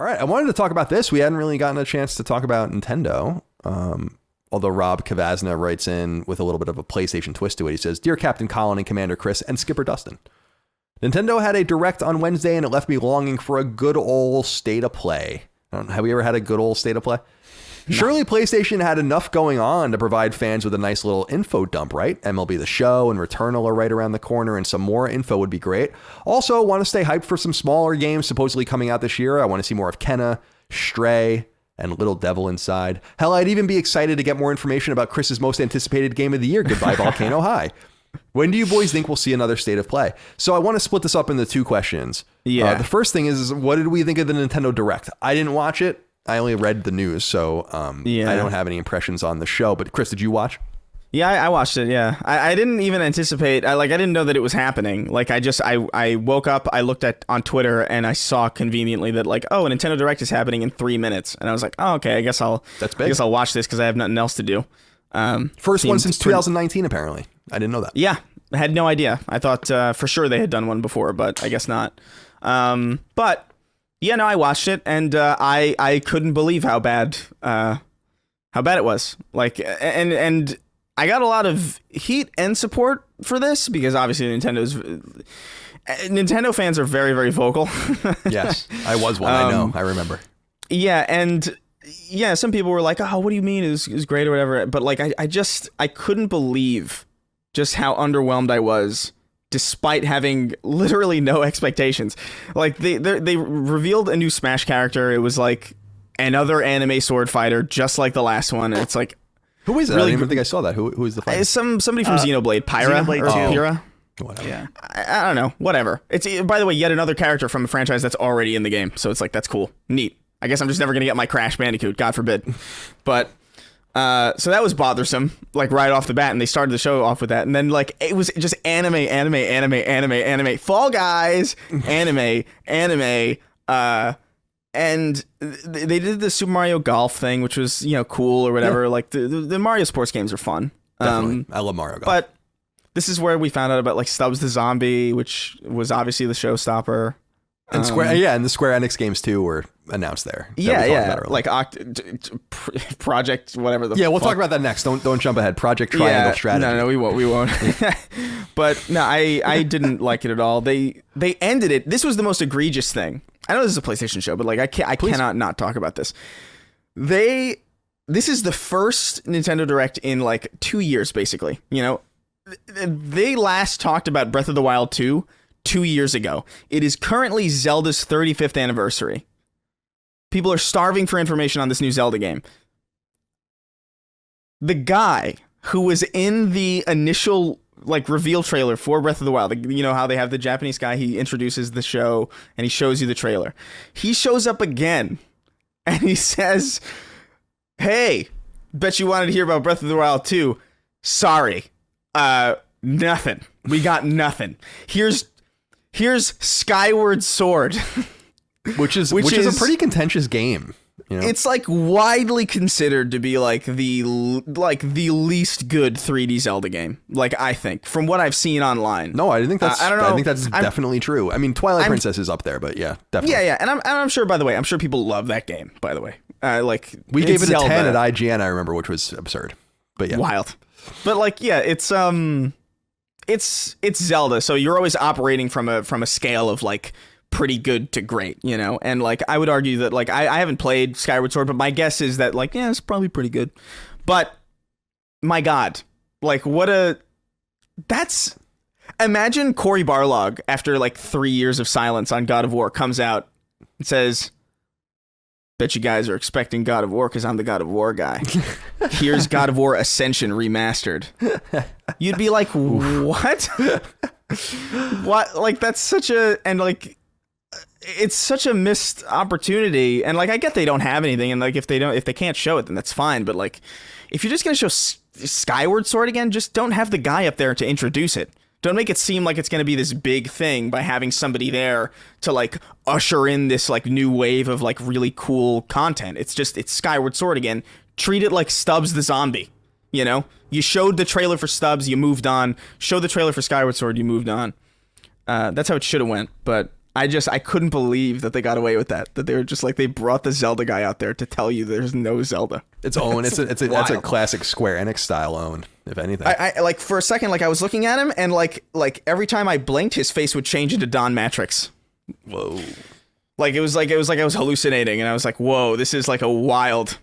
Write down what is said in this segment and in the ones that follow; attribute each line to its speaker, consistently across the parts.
Speaker 1: All right, I wanted to talk about this. We hadn't really gotten a chance to talk about Nintendo. Although Rob Kavazna writes in with a little bit of a PlayStation twist to it. He says, "Dear Captain Colin and Commander Chris and Skipper Dustin, Nintendo had a direct on Wednesday and it left me longing for a good old state of play." I don't know, have we ever had a good old state of play? No. Surely PlayStation had enough going on to provide fans with a nice little info dump, right? MLB The Show and Returnal are right around the corner, and some more info would be great. Also, want to stay hyped for some smaller games supposedly coming out this year. I want to see more of Kenna, Stray, and Little Devil Inside. Hell, I'd even be excited to get more information about Chris's most anticipated game of the year, Goodbye Volcano High. When do you boys think we'll see another state of play? So I want to split this up into two questions.
Speaker 2: Yeah.
Speaker 1: The first thing is, what did we think of the Nintendo Direct? I didn't watch it. I only read the news, so I don't have any impressions on the show. But Chris, did you watch?
Speaker 2: Yeah, I watched it. Yeah, I didn't even anticipate. I didn't know that it was happening. Like, I woke up, I looked on Twitter, and I saw conveniently that a Nintendo Direct is happening in 3 minutes, and I was like, oh, okay, I guess I'll watch this because I have nothing else to do.
Speaker 1: First one since 2019, apparently. I didn't know that.
Speaker 2: Yeah, I had no idea. I thought for sure they had done one before, but I guess not. But yeah, no, I watched it, and I couldn't believe how bad it was. Like, and I got a lot of heat and support for this because obviously Nintendo fans are very, very vocal.
Speaker 1: Yes, I was one. I know. I remember.
Speaker 2: Yeah, and yeah, some people were like, "Oh, what do you mean? It was great or whatever." But like, I couldn't believe just how underwhelmed I was, despite having literally no expectations. Like they revealed a new Smash character. It was like another anime sword fighter, just like the last one. And it's like,
Speaker 1: who is it? Really, I didn't even think I saw that. Who is the fighter?
Speaker 2: Somebody from Xenoblade, Pyra
Speaker 3: Xenoblade
Speaker 2: or
Speaker 3: 2.
Speaker 2: Pyra.
Speaker 1: Whatever.
Speaker 2: Yeah, I don't know. Whatever. It's, by the way, yet another character from a franchise that's already in the game. So it's like, that's cool, neat. I guess I'm just never gonna get my Crash Bandicoot, God forbid. But so that was bothersome, like right off the bat, and they started the show off with that, and then like it was just anime, Fall Guys, anime, and they did the Super Mario Golf thing, which was cool or whatever. Yeah. Like the Mario sports games are fun.
Speaker 1: Definitely, I love Mario Golf.
Speaker 2: But this is where we found out about like Stubbs the Zombie, which was obviously the showstopper.
Speaker 1: And and the Square Enix games too were announced there.
Speaker 2: Yeah. Like Project, whatever the.
Speaker 1: Yeah, we'll talk about that next. Don't jump ahead. Project Triangle Strategy.
Speaker 2: No, we won't. But no, I didn't like it at all. They ended it. This was the most egregious thing. I know this is a PlayStation show, but like I cannot not talk about this. This is the first Nintendo Direct in like 2 years, basically. They last talked about Breath of the Wild 2 years ago. It is currently Zelda's 35th anniversary. People are starving for information on this new Zelda game. The guy who was in the initial like reveal trailer for Breath of the Wild, how they have the Japanese guy, he introduces the show and he shows you the trailer. He shows up again and he says, "Hey, bet you wanted to hear about Breath of the Wild 2. Sorry. Nothing. We got nothing. Here's Skyward Sword." which is a pretty contentious game. It's like widely considered to be like the least good 3D Zelda game. Like, I think, from what I've seen online.
Speaker 1: No, I think that's I think that's definitely true. I mean, Twilight Princess is up there, but yeah, definitely.
Speaker 2: Yeah, and I'm sure. By the way, I'm sure people love that game. By the way,
Speaker 1: we gave it a 10 at IGN. I remember, which was absurd. But yeah,
Speaker 2: wild. But like, yeah, it's Zelda, so you're always operating from a scale of like pretty good to great, and like I would argue that like I haven't played Skyward Sword, but my guess is that like, yeah, it's probably pretty good. But my God, like imagine Cory Barlog after like 3 years of silence on God of War comes out and says, "Bet you guys are expecting God of War because I'm the God of War guy. Here's God of War Ascension remastered." You'd be like, "What?" What? Like, that's such it's such a missed opportunity. And like, I get they don't have anything, and like if they can't show it, then that's fine. But like, if you're just gonna show Skyward Sword again, just don't have the guy up there to introduce it. Don't make it seem like it's going to be this big thing by having somebody there to like usher in this like new wave of like really cool content. It's Skyward Sword again. Treat it like Stubbs the Zombie. You showed the trailer for Stubbs, you moved on. Show the trailer for Skyward Sword, you moved on. That's how it should have went. But I couldn't believe that they got away with that. That they were just like, they brought the Zelda guy out there to tell you there's no Zelda.
Speaker 1: It's Owen. That's a classic Square Enix style Owen, if anything.
Speaker 2: I like for a second, like I was looking at him, and like every time I blinked, his face would change into Don Matrix.
Speaker 1: Whoa.
Speaker 2: Like it was like I was hallucinating, and I was like, whoa, this is like a wild.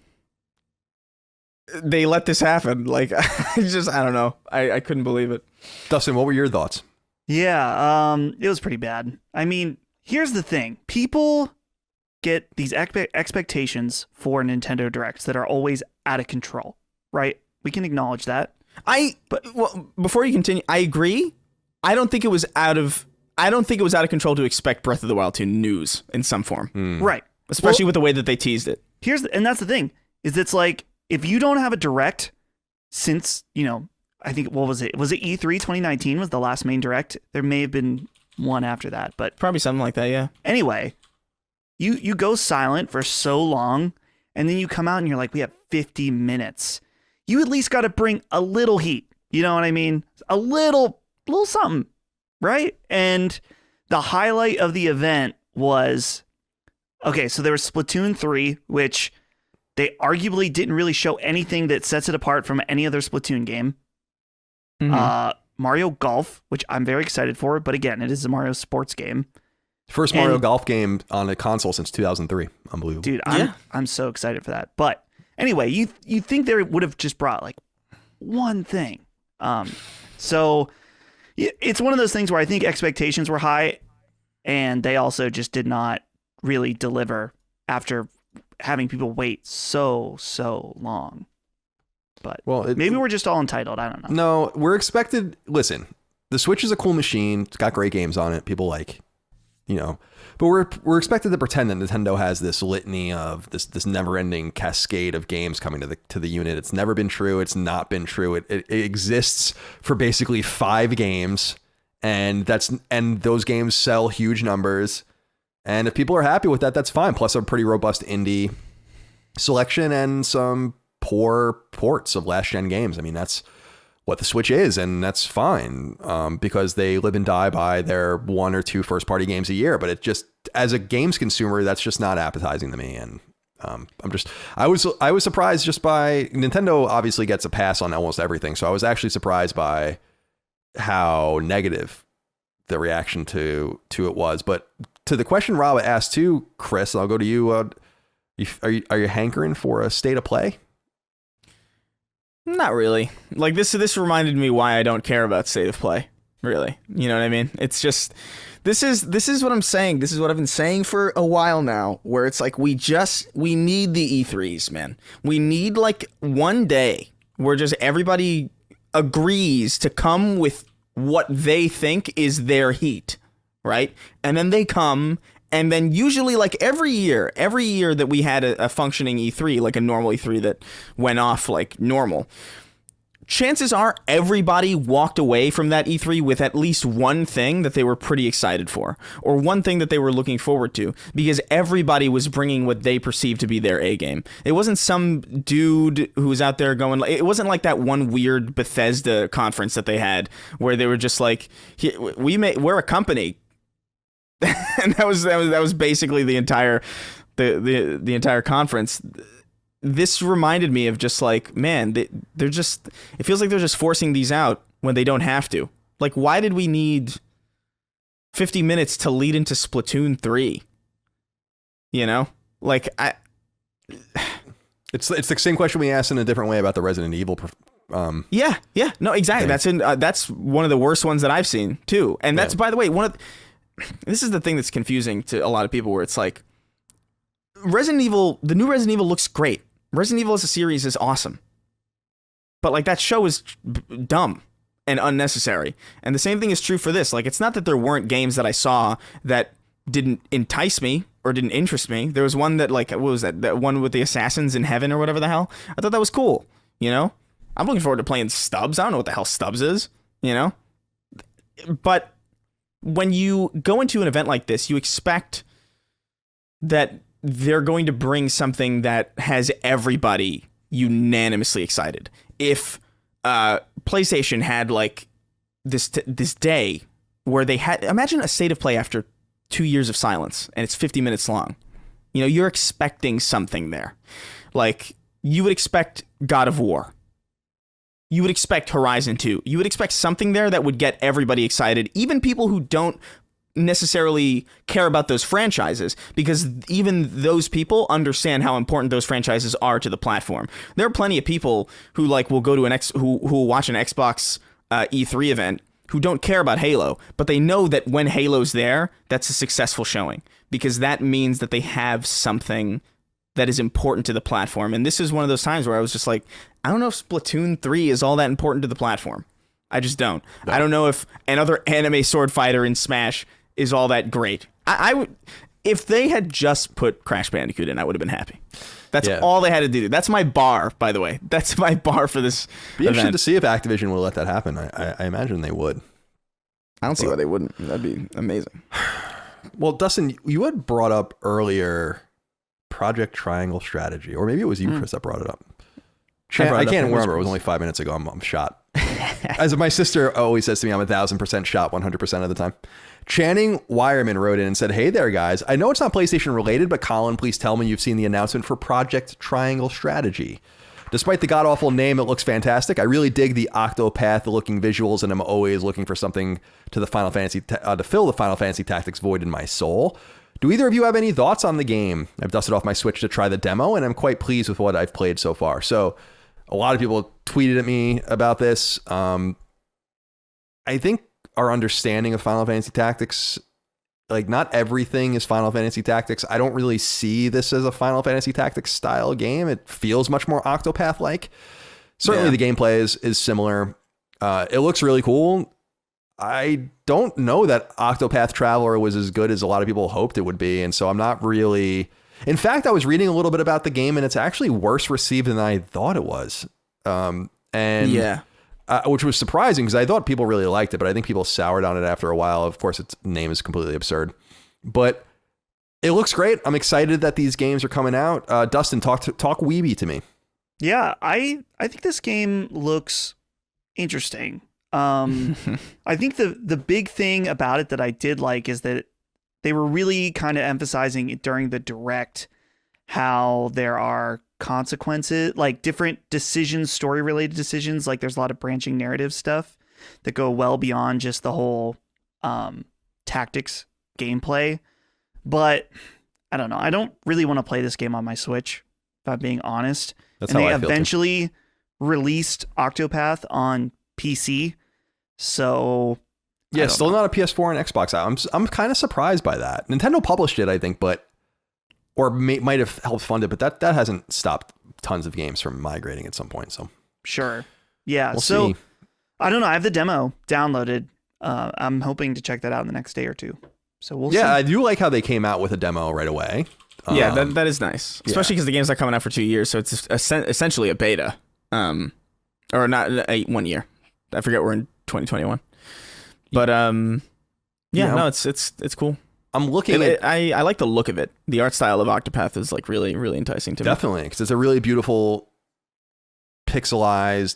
Speaker 2: They let this happen. Like I don't know. I couldn't believe it.
Speaker 1: Dustin, what were your thoughts?
Speaker 3: Yeah, it was pretty bad. I mean, here's the thing. People get these expectations for Nintendo Directs that are always out of control, right? We can acknowledge that.
Speaker 2: Well, before you continue, I agree. I don't think it was out of control to expect Breath of the Wild 2 news in some form.
Speaker 3: Right.
Speaker 2: Especially with the way that they teased it.
Speaker 3: And that's the thing, is it's like, if you don't have a Direct since, I think, what was it? Was it E3 2019 was the last main Direct? There may have been one after that, but
Speaker 2: probably something like that, yeah.
Speaker 3: Anyway, you go silent for so long, and then you come out and you're like, we have 50 minutes. You at least got to bring a little heat. You know what I mean? A little something, right? And the highlight of the event was, okay, so there was Splatoon 3, which they arguably didn't really show anything that sets it apart from any other Splatoon game. Mm-hmm. Mario Golf, which I'm very excited for, but again, it is a Mario sports game.
Speaker 1: First Mario Golf game on a console since 2003. Unbelievable.
Speaker 3: Dude, I'm so excited for that. But anyway, you think they would have just brought like one thing. So it's one of those things where I think expectations were high, and they also just did not really deliver after having people wait so long. But maybe we're just all entitled. I don't know.
Speaker 1: No, we're expected. Listen, the Switch is a cool machine. It's got great games on it. People like, but we're expected to pretend that Nintendo has this litany of this never-ending cascade of games coming to the unit. It's never been true. It's not been true. It exists for basically 5 games, and those games sell huge numbers. And if people are happy with that, that's fine. Plus a pretty robust indie selection and some poor ports of last gen games. I mean, that's what the Switch is, and that's fine because they live and die by their 1 or 2 first party games a year. But it just, as a games consumer, that's just not appetizing to me. And I was surprised just by Nintendo obviously gets a pass on almost everything. So I was actually surprised by how negative the reaction to it was. But to the question Rob asked too, Chris, I'll go to you. Are you hankering for a state of play?
Speaker 2: Not really. Like this reminded me why I don't care about state of play. Really, you know what I mean? It's just this is what I'm saying. This is what I've been saying for a while now. Where it's like we need the E3s, man. We need like one day where just everybody agrees to come with what they think is their heat, right? And then they come, and then usually like every year that we had a functioning E3, like a normal E3 that went off like normal, chances are everybody walked away from that E3 with at least one thing that they were pretty excited for, or one thing that they were looking forward to, because everybody was bringing what they perceived to be their A game. It wasn't some dude who was out there going, it wasn't like that one weird Bethesda conference that they had where they were just like, we're a company. And that was basically the entire the entire conference. This reminded me of just like, man, they're just, it feels like they're just forcing these out when they don't have to. Like, why did we need 50 minutes to lead into Splatoon 3? Like
Speaker 1: it's the same question we asked in a different way about the Resident Evil.
Speaker 2: Yeah, no, exactly. That's one of the worst ones that I've seen too. And that's, by the way, this is the thing that's confusing to a lot of people, where it's like, the new Resident Evil looks great. Resident Evil as a series is awesome. But like, that show is dumb and unnecessary. And the same thing is true for this. Like, it's not that there weren't games that I saw that didn't entice me or didn't interest me. There was one that, like, what was that? That one with the assassins in heaven or whatever the hell? I thought that was cool. I'm looking forward to playing Stubbs. I don't know what the hell Stubbs is, But when you go into an event like this, you expect that they're going to bring something that has everybody unanimously excited. If PlayStation had like this day where they had, imagine a state of play after 2 years of silence and it's 50 minutes long. You know, you're expecting something there. Like, you would expect God of War. You would expect Horizon 2. You would expect something there that would get everybody excited, even people who don't necessarily care about those franchises, because even those people understand how important those franchises are to the platform. There are plenty of people who like will go to who will watch an Xbox E3 event who don't care about Halo, but they know that when Halo's there, that's a successful showing, because that means that they have something that is important to the platform. And this is one of those times where I was just like, I don't know if Splatoon 3 is all that important to the platform. I just don't. No. I don't know if another anime sword fighter in Smash is all that great. I would, if they had just put Crash Bandicoot in, I would have been happy. That's all they had to do. That's my bar, by the way. That's my bar for this
Speaker 1: Be
Speaker 2: event.
Speaker 1: interested to see if Activision will let that happen. I imagine they would.
Speaker 2: I don't see why they wouldn't. That'd be amazing.
Speaker 1: Well, Dustin, you had brought up earlier Project Triangle Strategy, or maybe it was you, Chris, that brought it up. I can't remember. It was only 5 minutes ago. I'm shot. As my sister always says to me, I'm 1,000% shot 100% of the time. Channing Wireman wrote in and said, "Hey there, guys. I know it's not PlayStation related, but Colin, please tell me you've seen the announcement for Project Triangle Strategy. Despite the god-awful name, it looks fantastic. I really dig the Octopath-looking visuals, and I'm always looking for something to the Final Fantasy to fill the Final Fantasy Tactics void in my soul. Do either of you have any thoughts on the game? I've dusted off my Switch to try the demo, and I'm quite pleased with what I've played so far." So a lot of people tweeted at me about this. I think our understanding of Final Fantasy Tactics, like, not everything is Final Fantasy Tactics. I don't really see this as a Final Fantasy Tactics style game. It feels much more Octopath-like. Certainly the gameplay is similar. It looks really cool. I don't know that Octopath Traveler was as good as a lot of people hoped it would be, and so I'm not really... In fact, I was reading a little bit about the game, and it's actually worse received than I thought it was. Which was surprising, because I thought people really liked it, but I think people soured on it after a while. Of course, its name is completely absurd. But it looks great. I'm excited that these games are coming out. Dustin, talk Weeby to me.
Speaker 3: Yeah, I think this game looks interesting. I think the big thing about it that I did like is that they were really kind of emphasizing it during the direct how there are consequences, like different decisions, story related decisions. Like there's a lot of branching narrative stuff that go well beyond just the whole tactics gameplay. But I don't know. I don't really want to play this game on my Switch, if I'm being honest.
Speaker 1: That's
Speaker 3: and
Speaker 1: how
Speaker 3: they
Speaker 1: I feel
Speaker 3: eventually released Octopath on PC. So
Speaker 1: yeah, still not a PS4 and Xbox. I'm kind of surprised by that. Nintendo published it, I think, or might have helped fund it, but that hasn't stopped tons of games from migrating at some point. So
Speaker 3: sure, yeah.
Speaker 1: We'll
Speaker 3: so
Speaker 1: see.
Speaker 3: I don't know. I have the demo downloaded. I'm hoping to check that out in the next day or two. So we'll see.
Speaker 1: Yeah, I do like how they came out with a demo right away.
Speaker 2: Yeah, that is nice, especially because the game's not coming out for 2 years, so it's essentially a beta, or not 1 year. I forget we're in 2021, but it's cool.
Speaker 1: I'm looking at.
Speaker 2: I like the look of it. The art style of Octopath is like really, really enticing to me.
Speaker 1: Definitely, because it's a really beautiful, pixelized.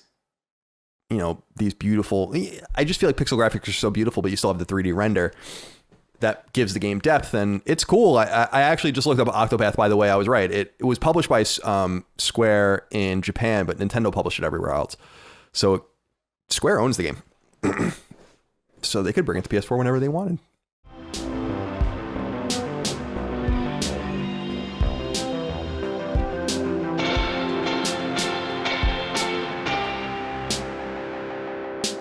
Speaker 1: You know, these beautiful. I just feel like pixel graphics are so beautiful, but you still have the 3D render that gives the game depth, and it's cool. I actually just looked up Octopath. By the way, I was right. It was published by Square in Japan, but Nintendo published it everywhere else. So Square owns the game, so they could bring it to PS4 whenever they wanted.